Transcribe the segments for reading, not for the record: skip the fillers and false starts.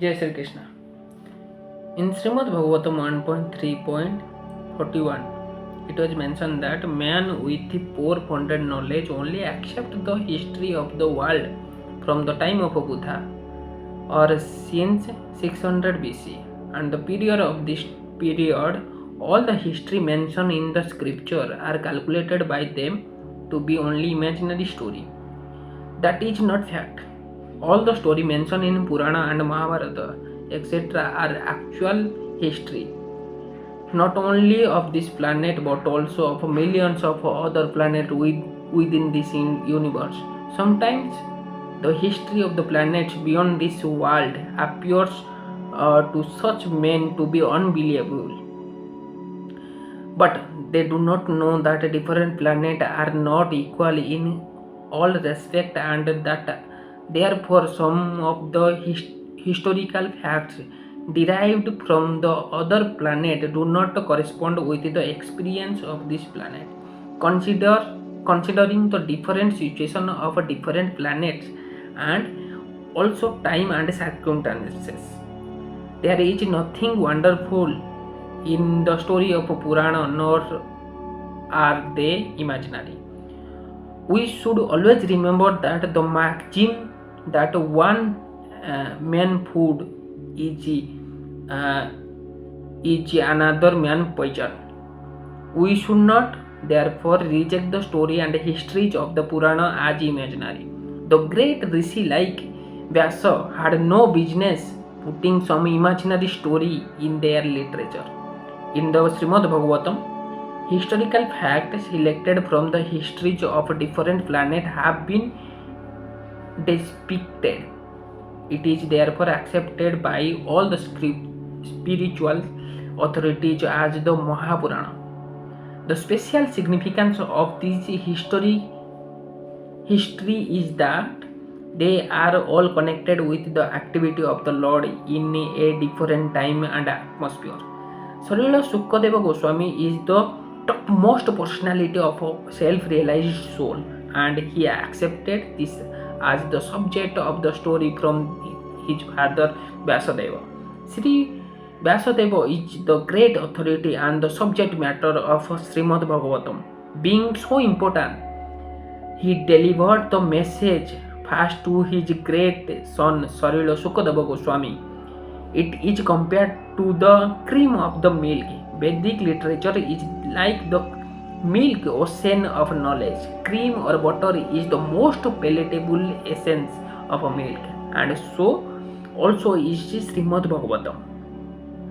Jai Shri Krishna. In Śrīmad-Bhāgavatam 1.3.41, it was mentioned that man with poor founded knowledge only accept the history of the world from the time of Buddha or since 600 BC, and the period of this period, all the history mentioned in the scripture are calculated by them to be only imaginary story. That is not fact. All the story mentioned in Purāṇas and Mahābhārata, etc., are actual history, not only of this planet but also of millions of other planets within this universe. Sometimes the history of the planets beyond this world appears to such men to be unbelievable, but they do not know that different planets are not equal in all respect, and that therefore some of the historical facts derived from the other planet do not correspond with the experience of this planet. Considering the different situation of different planets and also time and circumstances, there is nothing wonderful in the story of Purana, nor are they imaginary. We should always remember that the maxim that one man food is another man poison. We should not therefore reject the story and histories of the Purana as imaginary. The great ṛṣis like Vyāsa had no business putting some imaginary story in their literature. In the Śrīmad-Bhāgavatam, historical facts selected from the histories of different planets have been depicted. It is therefore accepted by all the spiritual authorities as the Mahapurana. The special significance of this history is that they are all connected with the activity of the Lord in a different time and atmosphere. Srila Sukadeva Goswami is the topmost personality of a self-realized soul, and he accepted this as the subject of the story from his father Vyāsadeva. Śrī Vyāsadeva is the great authority and the subject matter of Śrīmad-Bhāgavatam. Being so important, he delivered the message first to his great son Srila Sukadeva Goswami. It is compared to the cream of the milk. Vedic literature is like the milk ocean of knowledge. Cream or butter is the most palatable essence of a milk, and so also is Śrīmad-Bhāgavatam,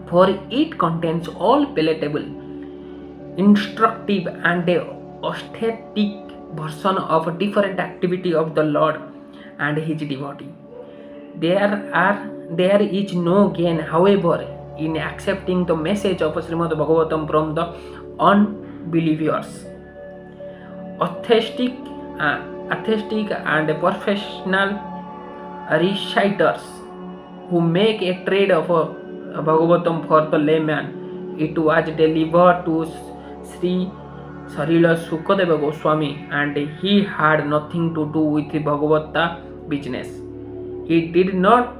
for it contains all palatable, instructive and aesthetic version of different activity of the Lord and his devotee. There is no gain, however, in accepting the message of Śrīmad-Bhāgavatam from the unbelievers. Atheistic and professional reciters who make a trade of Bhagavatam for the layman, it was delivered to Srila Sukadeva Goswami, and he had nothing to do with Bhagavata business. He did not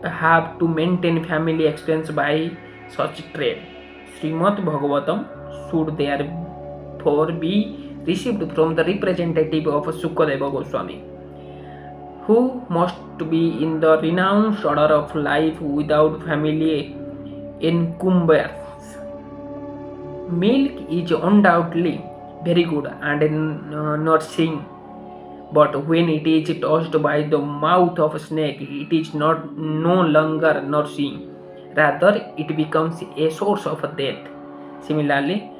have to maintain family expense by such trade. Śrīmad-Bhāgavatam should therefore be received from the representative of Sukadeva Goswami, who must be in the renounced order of life without family encumbrance. Milk is undoubtedly very good and nourishing, but when it is touched by the mouth of a snake, it is no longer nourishing. Rather, it becomes a source of death. Similarly,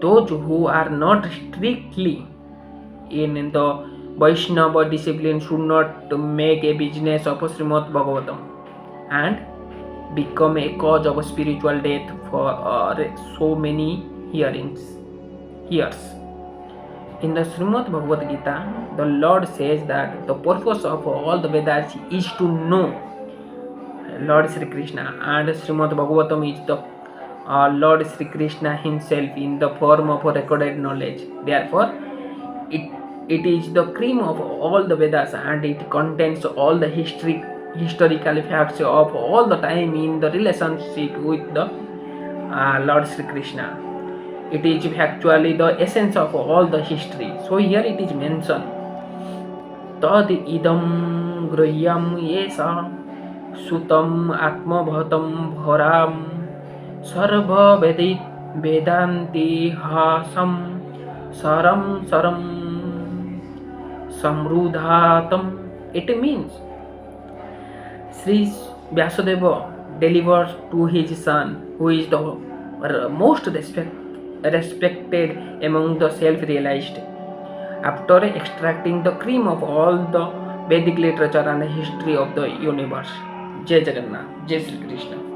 those who are not strictly in the Vaishnava discipline should not make a business of Śrīmad-Bhāgavatam and become a cause of spiritual death for so many years. In the Śrīmad-Bhagavad Gita, the Lord says that the purpose of all the Vedas is to know Lord Sri Krishna, and Śrīmad-Bhāgavatam is the Lord Sri Krishna himself in the form of recorded knowledge. Therefore, it is the cream of all the Vedas, and it contains all the history historical facts of all the time in the relationship with the Lord Sri Krishna. It is actually the essence of all the history. So here it is mentioned, Tad idam grahyam yesa sutam atmabhatam bharam sarva vedit vedanti hasam saram samrudhatam. It means Śrī Vyāsadeva delivers to his son, who is the most respected among the self-realized, after extracting the cream of all the Vedic literature and history of the universe. Jai Jagannath, Jai Shri Krishna.